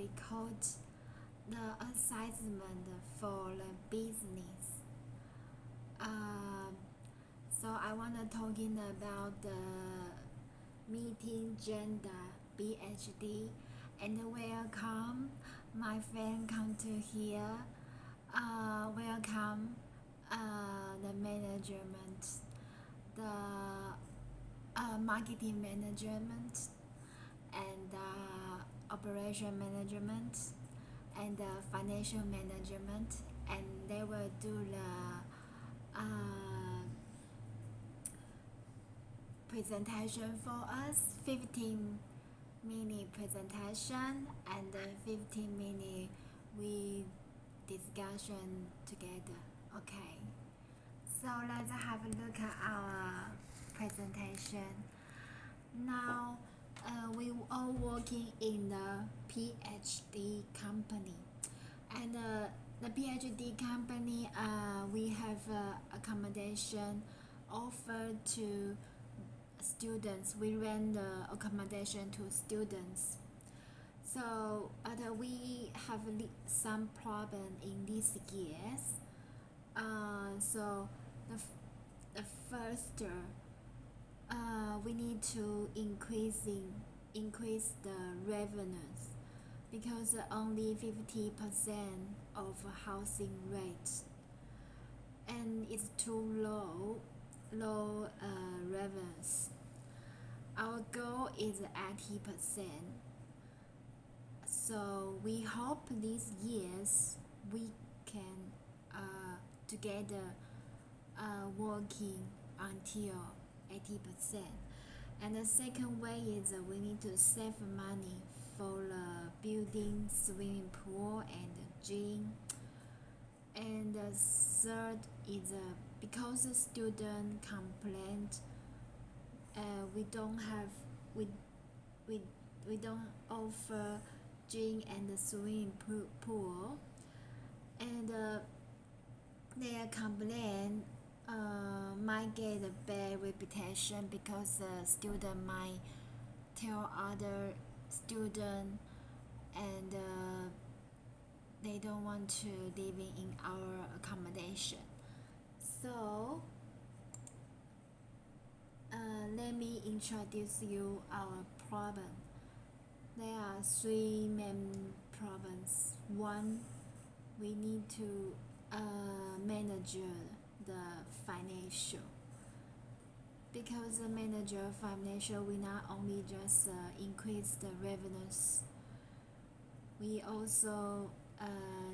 difficult the assessment for the business. Um, so I want to talking about the meeting gender PhD and welcome my friend come to here. Welcome the management, the marketing management, and operation management, and financial management, and they will do the presentation for us, 15-minute presentation and 15-minute we discussion together. Okay, so let's have a look at our presentation. Now we are working in the PhD company, and the PhD company we have accommodation offered to students. We rent the accommodation to students. So we have some problem in these years. So the first we need to increase the revenues because only 50% of housing rate, and it's too low revenues. Our goal is 80%. So we hope these years we can together working until 80%. And the second way is we need to save money for building swimming pool and gym. And the third is because the student complained we don't offer gym and swimming pool, and their complaint might get a bad reputation because the student might tell other student, and they don't want to living in our accommodation. So let me introduce you our problem. There are three main problems. One, we need to manage the financial, because the manager financial we not only just increase the revenues, we also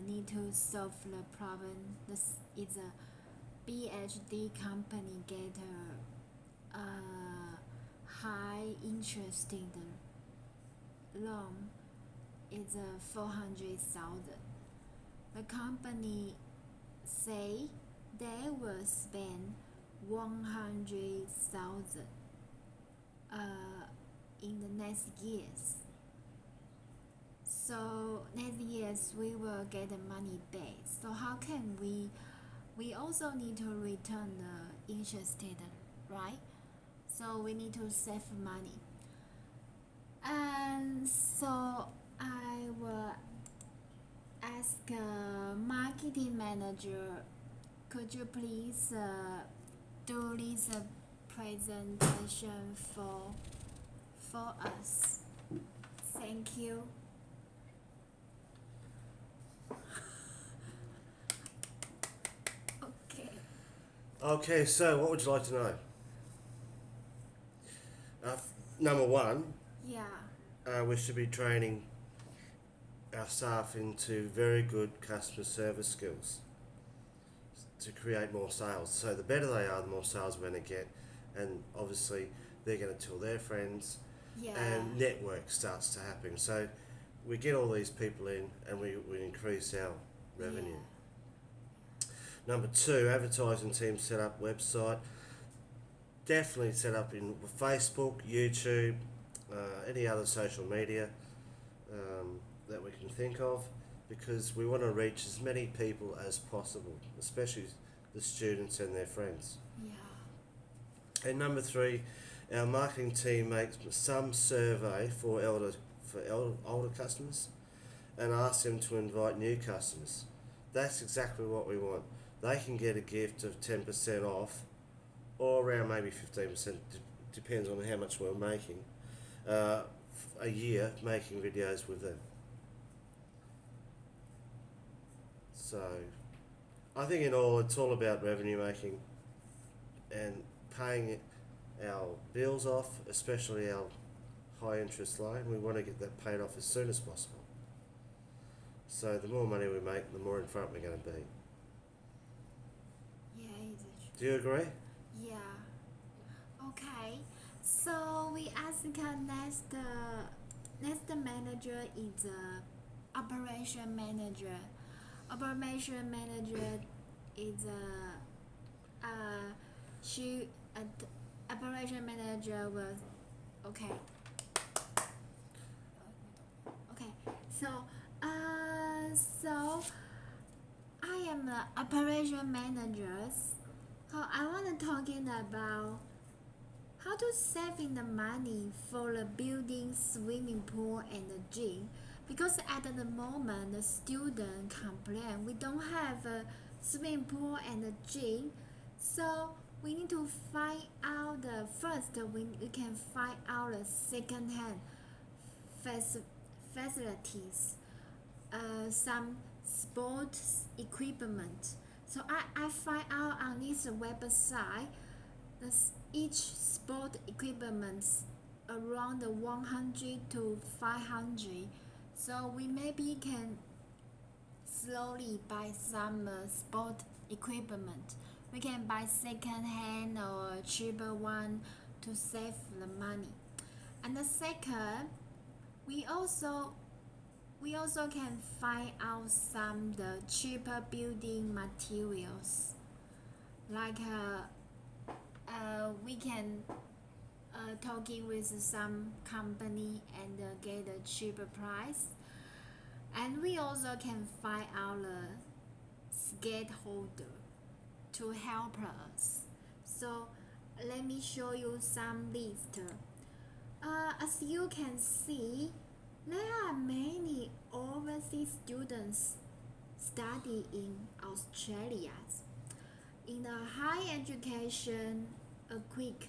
need to solve the problem. This is a PhD company get a high interest in the loan is 400,000. The company say they will spend 100,000 in the next years. So next years we will get the money back. So how can we also need to return the interest, right? So we need to save money. And so I will ask marketing manager, could you please do this presentation for us? Thank you. Okay. Okay, so what would you like to know? Number one, Yeah. we should be training our staff into very good customer service skills to create more sales. So the better they are, the more sales we're going to get, and obviously they're going to tell their friends, Yeah. and network starts to happen. So we get all these people in, and we increase our revenue. Yeah. Number two, advertising team set up website. Definitely set up in Facebook, YouTube, any other social media that we can think of, because we want to reach as many people as possible, especially the students and their friends. Yeah. And number three, our marketing team makes some survey for older customers, and ask them to invite new customers. That's exactly what we want. They can get a gift of 10% off, or around maybe 15%, depends on how much we're making, a year making videos with them. So I think in all, it's all about revenue making and paying our bills off, especially our high interest loan. We want to get that paid off as soon as possible. So the more money we make, the more in front we're going to be. Yeah, it's true. Do you agree? Yeah. Okay. So we ask next manager is operation manager. Operation manager is she operation manager was okay. Okay. So so I am the operation manager. So I want to talking about how to saving the money for the building, swimming pool, and the gym. Because at the moment, the student complain we don't have a swimming pool and a gym, so we need to find out the first. We can find out the second-hand facilities, some sports equipment. So I find out on this website each sport equipment around 100 to 500, so we maybe can slowly buy some sport equipment. We can buy second hand or cheaper one to save the money. And the second, we also can find out some the cheaper building materials, like we can talking with some company and get a cheaper price, and we also can find out a scaffolder to help us. So let me show you some list. As you can see, there are many overseas students study in Australia. In the high education, quick.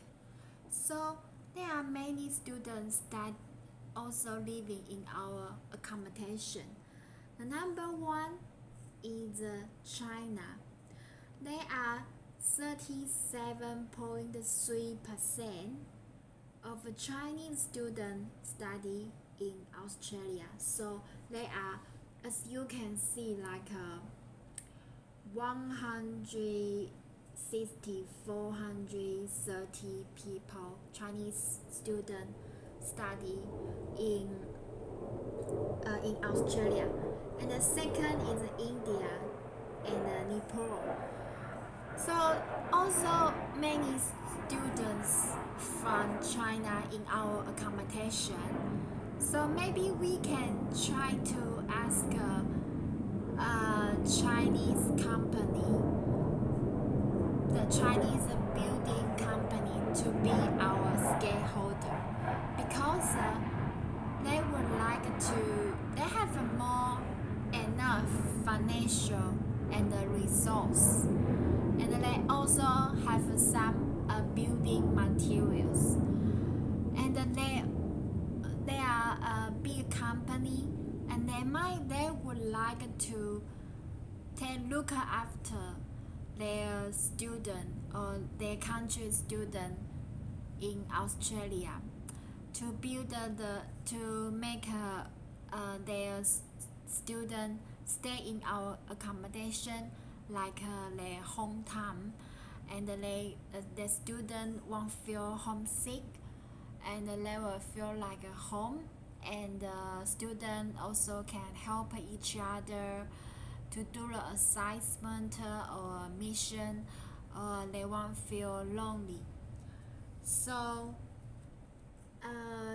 So there are many students that also living in our accommodation. The number one is China. There are 37.3% of Chinese students study in Australia. So they are, as you can see, like 430 people, Chinese students study in Australia. And the second is India and Nepal. So also many students from China in our accommodation. So maybe we can try to ask a Chinese company, the Chinese building company, to be our scaffolder, because they would like to, they have more enough financial and resource, and they also have some building materials, and they are a big company, and they would like to look after their student or their country student in Australia, to build to make their student stay in our accommodation like their hometown, and the student won't feel homesick, and they will feel like a home, and the student also can help each other to do the assignment or mission, or they won't feel lonely. So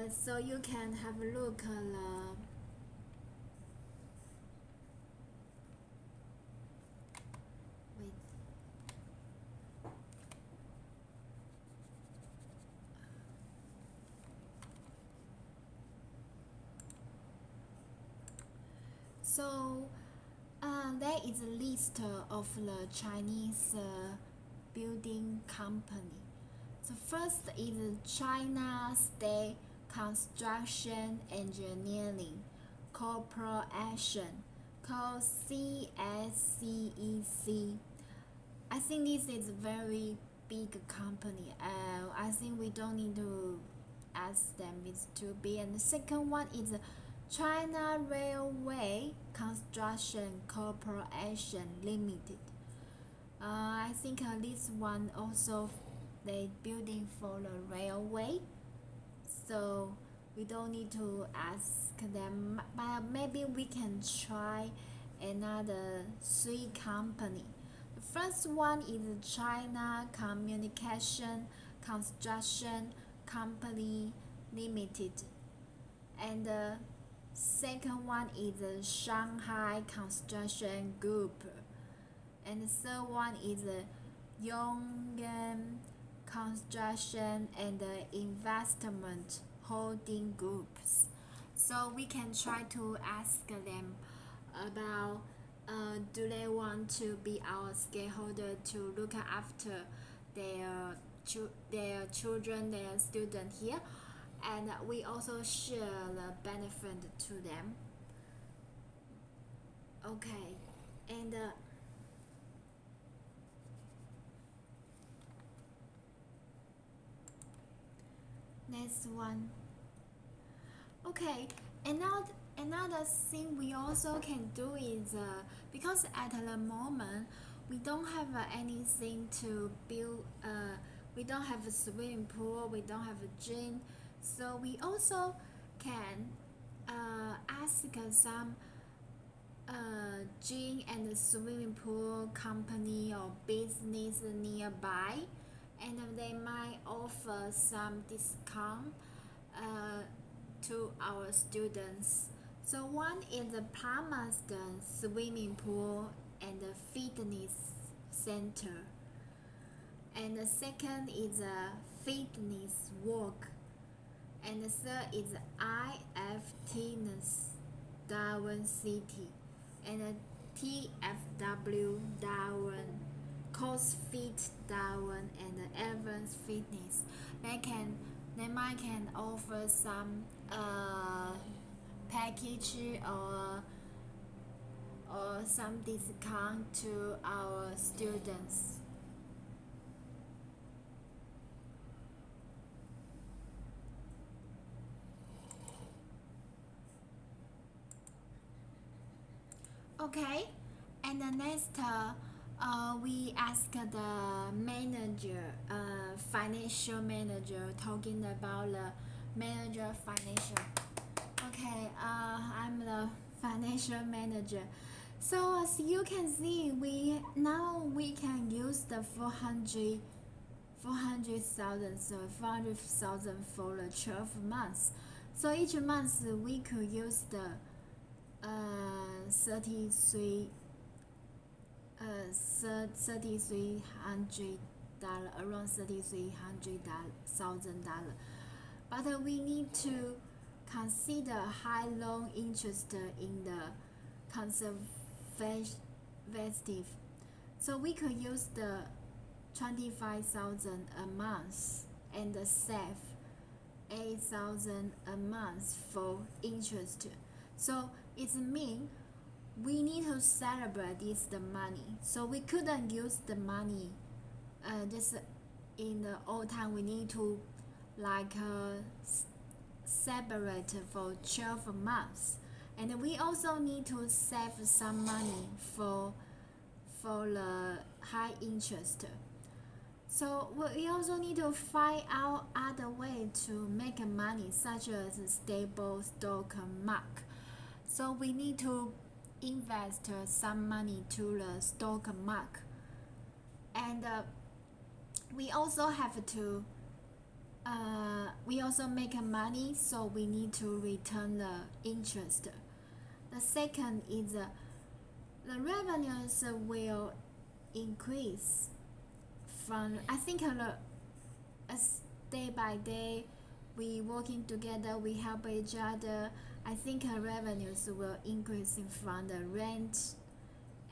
so you can have a look at wait. So there is a list of the Chinese building company. So first is China State Construction Engineering Corporation, called CSCEC. I think this is a very big company. I think we don't need to ask them it's too big. And the second one is China Railway Construction Corporation Limited. I think this one also they building for the railway, so we don't need to ask them. But maybe we can try another three company. The first one is China Communication Construction Company Limited, and the second one is Shanghai Construction Group, and the third one is Yongyan Construction and Investment Holding Groups. So we can try to ask them about do they want to be our stakeholder to look after their children, their student here, and we also share the benefit to them. Okay, and next one. Okay, another thing we also can do is because at the moment we don't have anything to build. We don't have a swimming pool. We don't have a gym, so we also can ask some gym and swimming pool company or business nearby, and they might offer some discount uh, to our students. So one is the Palmerston swimming pool and the fitness center, and the second is a fitness walk, and the third is IFTness Darwin City, and a TFW Darwin, CrossFit Darwin, and the Evans Fitness. They might can offer some package or some discount to our students. Okay, and the next we ask the manager, financial manager, talking about the manager financial. Okay, I'm the financial manager. So as you can see, we can use the 400,000, so 400,000 for the 12 months. So each month we could use the 33 $3,300, around $3,300,000. But we need to consider high loan interest in the conservative. So we could use the 25,000 a month and save 8,000 a month for interest. So it means we need to celebrate this the money. So we couldn't use the money just in the old time. We need to like separate for 12 months, and we also need to save some money for the high interest. So we also need to find out other way to make money, such as stable stock market. So we need to invest some money to the stock market, and we also have to we also make money, so we need to return the interest. The second is the revenues will increase from, I think, day by day we working together, we help each other. I think revenues will increase from the rent.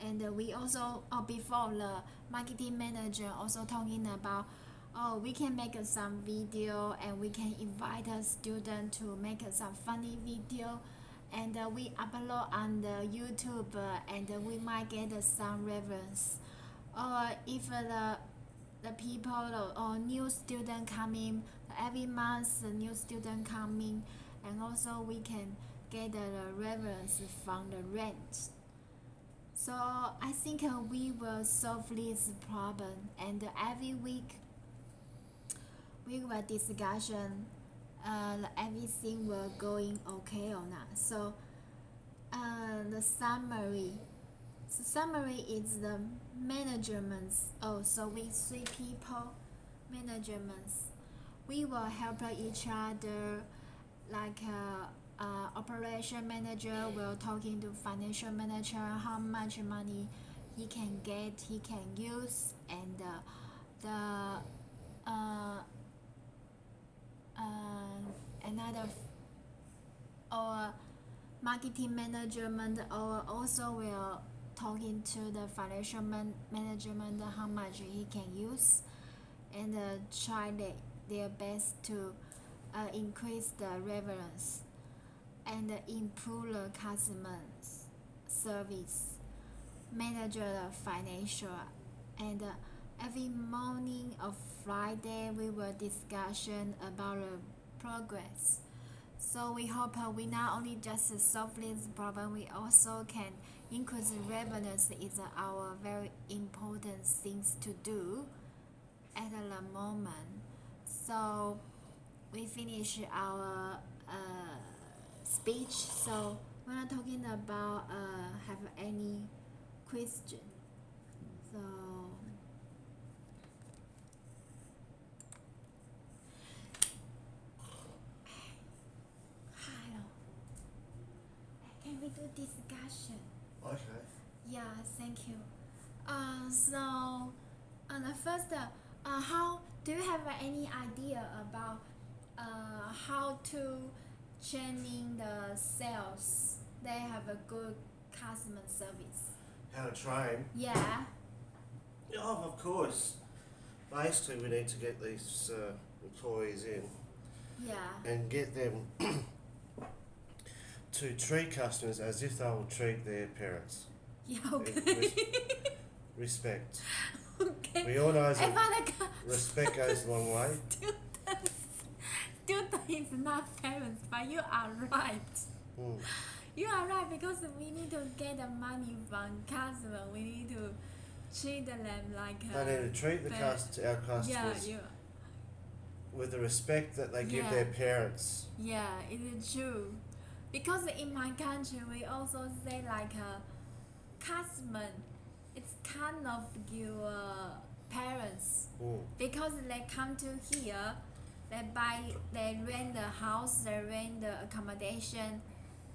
And we also, before the marketing manager also talking about, we can make some video and we can invite a student to make some funny video, and we upload on the YouTube, and we might get some reference. Or if the people or new student coming every month, the new student coming, and also we can get the reference from the rent. So I think we will solve this problem, and every week we will discussion everything will going okay or not. So the summary. So summary is the managements. So we 3 people managements. We will help each other, like operation manager will talking to financial manager how much money he can get, he can use, and the another or marketing management or also will talking to the financial management how much he can use, and try their best to increase the revenues and improve the customer service, manage the financial, and every morning of Friday we will discussion about the progress. So we hope we not only just solve this problem, we also can increase revenues. Is our very important things to do at the moment. So we finish our speech. So we're not talking about have any question. So hello. Can we do discussion? Okay. Yeah, thank you. So the first, how do you have any idea about how to training the sales? They have a good customer service. How to train? Yeah. Oh, of course. Basically, we need to get these employees in Yeah. and get them to treat customers as if they will treat their parents. Yeah. And Okay. respect. Okay. We all know If that respect goes a long way. Student is not parents, but you are right. Mm. You are right, because we need to get the money from customer. We need to treat them like They need to treat our customers yeah, with the respect that they give Yeah. their parents. yeah, it is true. Because in my country, we also say like customer, it's kind of your parents, Mm. because they come to here, they rent the house, they rent the accommodation,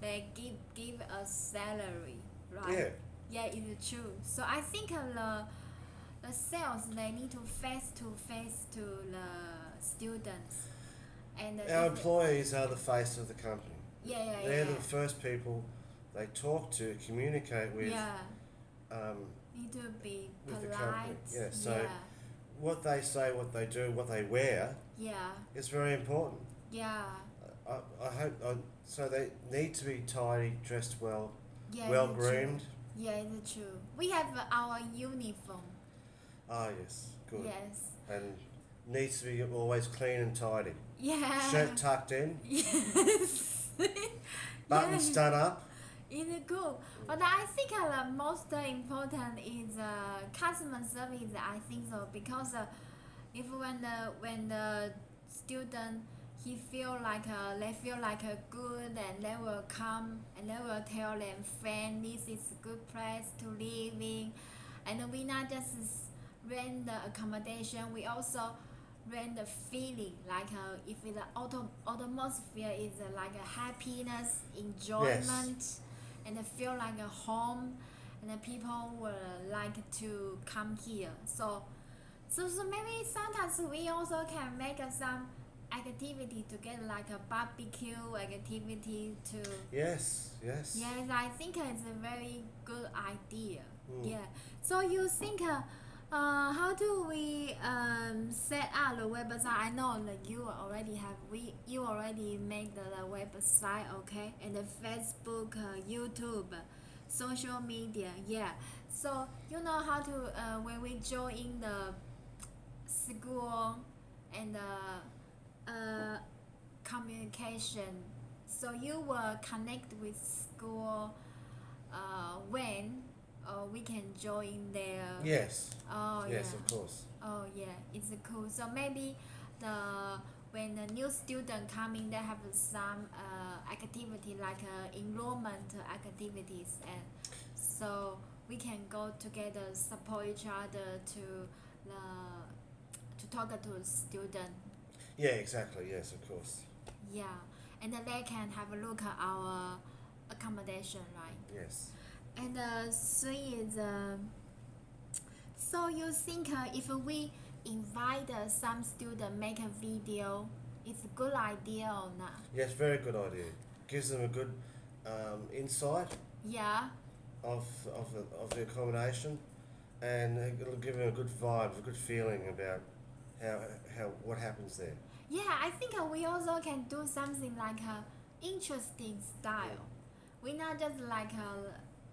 they give a salary, right? Yeah. Yeah, it's true. So I think the sales, they need to face to the students, and Our employees are the face of the company. yeah. They're the first people they talk to, communicate with. Yeah, Um, need to be with the polite. company, yeah, so- what they say, what they do, what they wear yeah, is very important. yeah, I hope. So they need to be tidy, dressed well, yeah. well it's groomed. True. Yeah, it's true. We have our uniform. Ah, yes, good. Yes. And needs to be always clean and tidy. Yeah. Shirt tucked in, Yes. buttons Yes. done up. It's good. But I think the most important is customer service. I think so, because if when the student he feel like they feel like good, and they will come and they will tell them friend, this is a good place to live in, and we not just rent the accommodation, we also rent the feeling, like if the atmosphere is like a happiness, enjoyment, and feel like a home, and the people will like to come here. So maybe sometimes we also can make some activity together, like a barbecue activity to. Yes, yes. Yes, I think it's a very good idea. Mm. Yeah. So you think, how do we set up the website? I know that you already made the website, okay, and the Facebook, YouTube, social media. Yeah. So you know how to when we join the school and communication. So you will connect with school when we can join their. Yes, Oh yes, yeah. of course. Oh yeah, it's cool. So maybe the when the new student coming, they have some activity like enrollment activities, and so we can go together, support each other the to talk to the student. Yeah, exactly. Yes, of course. Yeah, and then they can have a look at our accommodation, right? Yes. And three is so you think if we invite some student make a video, it's a good idea or not? Yes, very good idea. Gives them a good insight Yeah, of the accommodation, and it'll give them a good vibe, a good feeling about how what happens there. yeah. I think we also can do something like a interesting style. We not just like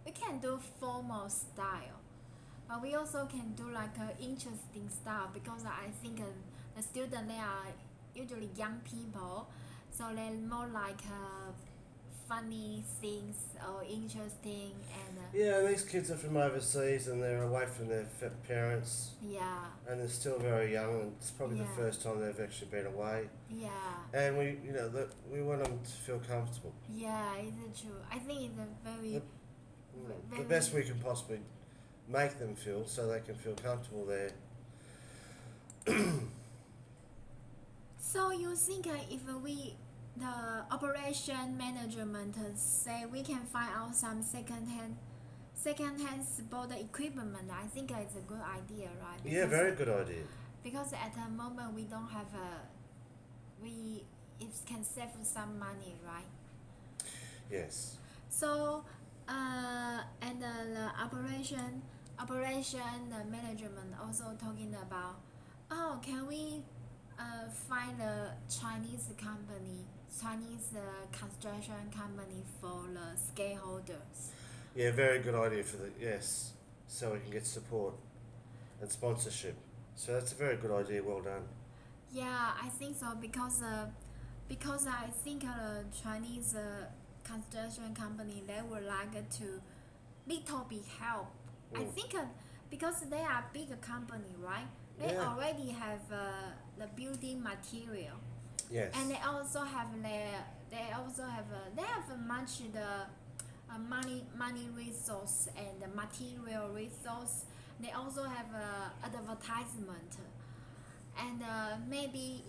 we can do formal style, but we also can do like a interesting style because I think the student they are usually young people, so they're more like funny things or interesting and Yeah, these kids are from overseas and they're away from their parents, yeah, and they're still very young, and it's probably Yeah. the first time they've actually been away. yeah, And we want them to feel comfortable. yeah. It's true. I think it's a very The best we can possibly make them feel, so they can feel comfortable there. So you think if we the operation management say we can find out some second hand sport equipment, I think it's a good idea, right? Yeah, very good idea. Because at the moment we don't have we it can save some money, right? Yes. So and the operation management also talking about, oh, can we find a Chinese construction company for the stakeholders? Yeah, very good idea for the yes, so we can get support and sponsorship. So that's a very good idea. Well done. Yeah, I think so because I think Chinese construction company they would like to little bit help. I Mm. think because they are big company, right? They Yeah. already have the building material, Yes. and they also have they have much the money resource and the material resource. They also have advertisement, and maybe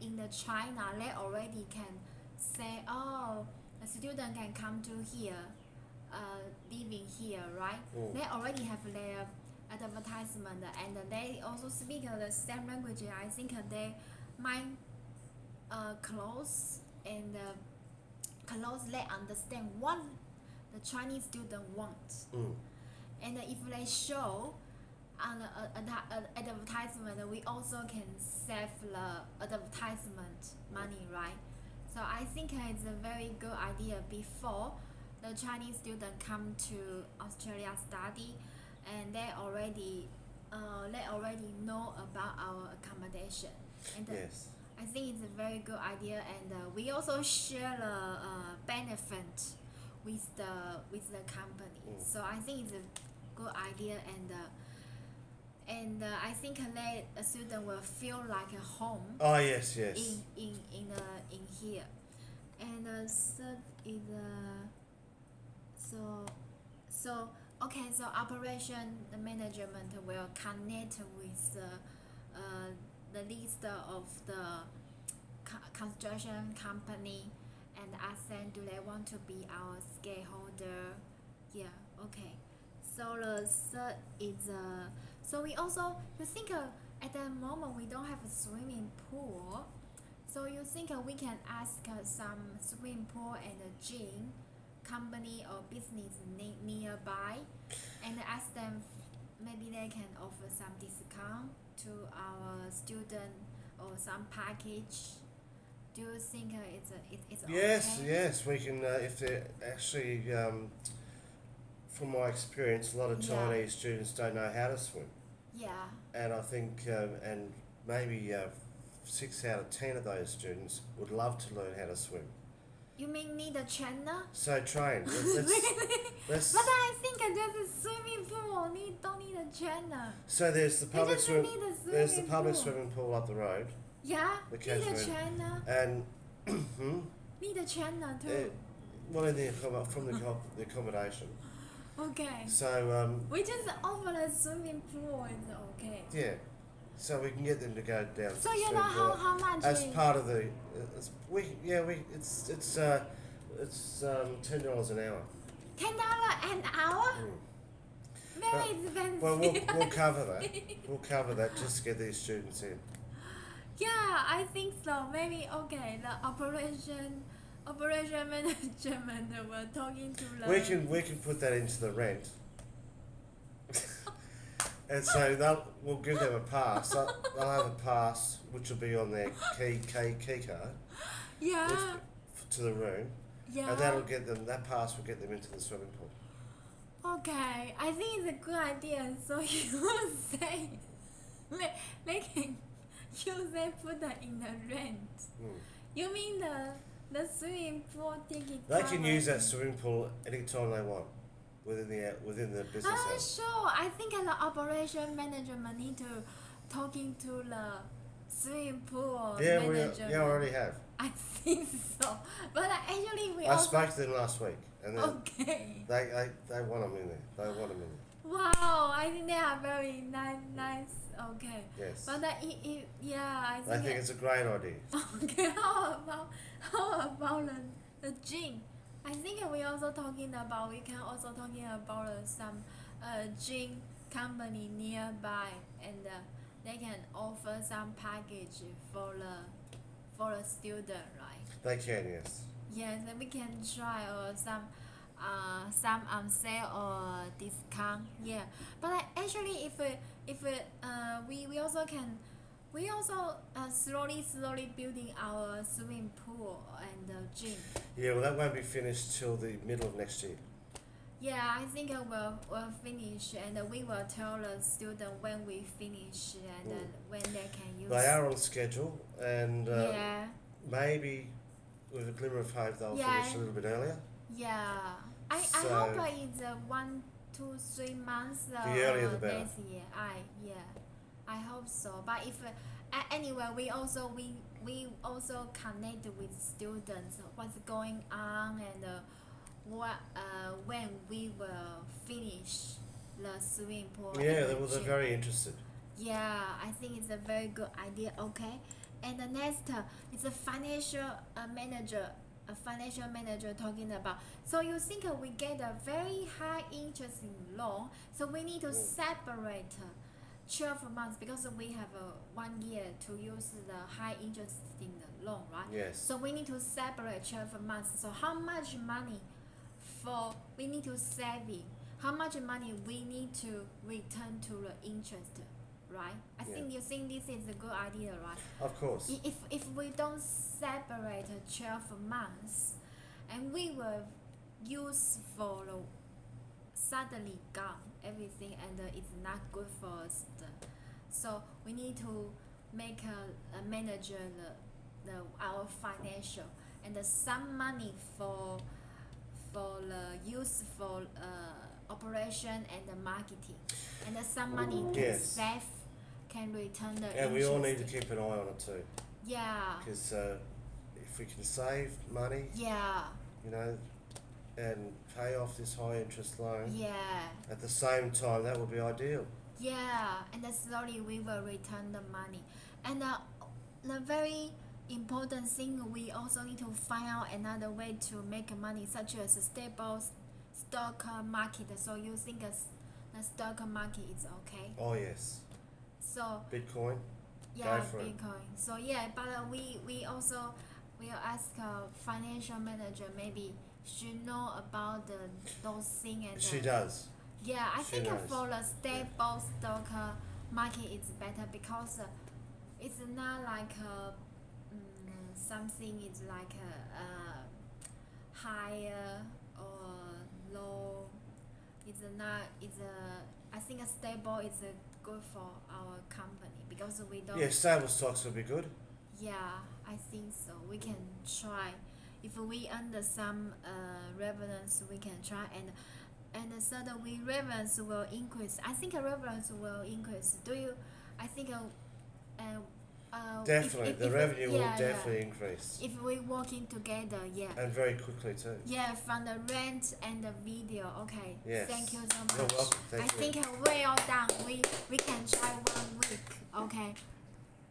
in the China they already can say, oh, a student can come to here, living here, right? Mm. They already have their advertisement, and they also speak the same language. I think they might close and close they understand what the Chinese student wants, Mm. and if they show on the advertisement, we also can save the advertisement money, right? So I think it's a very good idea before the Chinese student come to Australia study, and they already know about our accommodation, and Yes. I think it's a very good idea, and we also share the benefit with the company. Mm. So I think it's a good idea, and I think that a student will feel like a home Oh yes, yes. in here. And third is so okay. So operation the management will connect with the list of the construction company and ask them, do they want to be our stakeholder? Yeah, okay. So the third is so we also you think at the moment we don't have a swimming pool, so you think we can ask some swimming pool and a gym company or business nearby and ask them maybe they can offer some discount to our student or some package. Do you think it's Yes, okay? yes, we can. If they're actually, from my experience, a lot of Yeah. Chinese students don't know how to swim, Yeah. and I think, and maybe 6 out of 10 of those students would love to learn how to swim. You mean need a trainer? So train. Let's. But I think there's a swimming pool. Don't need a trainer. So there's the You public just swim. need a swimming There's the public pool. swimming pool up the road, Yeah. the Need a casual, trainer. and Need a trainer uh, too. well, in the from the accommodation. Okay. So We just offer a swimming pool. It's okay. yeah, so we can get them to go down. So to the you know swimming pool how much? as part of the. It's $10 an hour. $10 an hour? Mm. Very expensive. Well, we'll cover that. We'll cover that just to get these students in. Yeah, I think so. Maybe okay. The operation management were talking to the. We can put that into the rent. And so we'll give them a pass. They'll have a pass, which will be on their key card Yeah. to the room, Yeah. and that'll get them. That pass will get them into the swimming pool. Okay, I think it's a good idea. So you say they can use it put that in the rent. Mm. You mean the swimming pool ticket? They can use that swimming pool anytime they want within the business hours. Sure. I think the operation management need to talking to the swimming pool Yeah, management. I already have. I think so. But actually we I also spoke to them last week, and then okay. they want them in there. They want them in there. Wow, I think they are very nice. Okay. Yes. But I They think think it's a great idea. okay. How about the gym? I think we also talking about we can also talking about some gym company nearby and they can offer some package for the student, right? They can, yes. Yes, and we can try or some on sale or discount. Yeah, but actually, if we also can we also slowly building our swimming pool and gym. Yeah, well, that won't be finished till the middle of next year. Yeah, I think we'll finish and we will tell the student when we finish and when they can use. They are on schedule, and Yeah. maybe with a glimmer of hope they'll Yeah. finish a little bit earlier. Yeah. I So- hope it's 1, 2, 3 months. The earlier the better. Next year. I hope so. But if anyway, we also connect with students what's going on and when we will finish the swimming pool. Yeah, and the they're gym. very interested. Yeah, I think it's a very good idea. Okay, and the next is a financial manager talking about. So you think we get a very high interest in loan, so we need to separate 12 months because we have 1 year to use the high interest in the loan, right? Yes. So we need to separate 12 months. So how much money we need to saving? How much money we need to return to the interest, right? I think you think this is a good idea, right? Of course. If we don't separate 12 months, and we will use for the suddenly gone everything, and it's not good for us. So we need to make a manager our financial and some money for the use for operation and the marketing, and some money can Yes. save can return the And we all need to interest. keep an eye on it too, Yeah. because if we can save money, Yeah. you know, and pay off this high interest loan Yeah. at the same time, that would be ideal. Yeah, and then slowly we will return the money. And the very important thing, we also need to find out another way to make money, such as a stable stock market. So you think the stock market is okay? Oh yes, So Bitcoin. Yeah, Go for it. Bitcoin. So yeah, but we also will ask financial manager maybe should know about those things and She does. yeah, I She think knows. for the Yeah. stable stock market it's better because it's not like something is like higher or low. It's not. It's I think a stable is good for our company because we don't. Yeah, stable stocks would be good. Yeah, I think so. We can try. If we under some revenues, we can try and so the we revenues will increase. I think revenues will increase. Do you? I think Definitely, the revenue will yeah, definitely increase, if we working together, yeah. and very quickly too. Yeah, from the rent and the video. Okay. Yes. Thank you so You're much. welcome. I Thank you. think well done. We can try 1 week. Okay.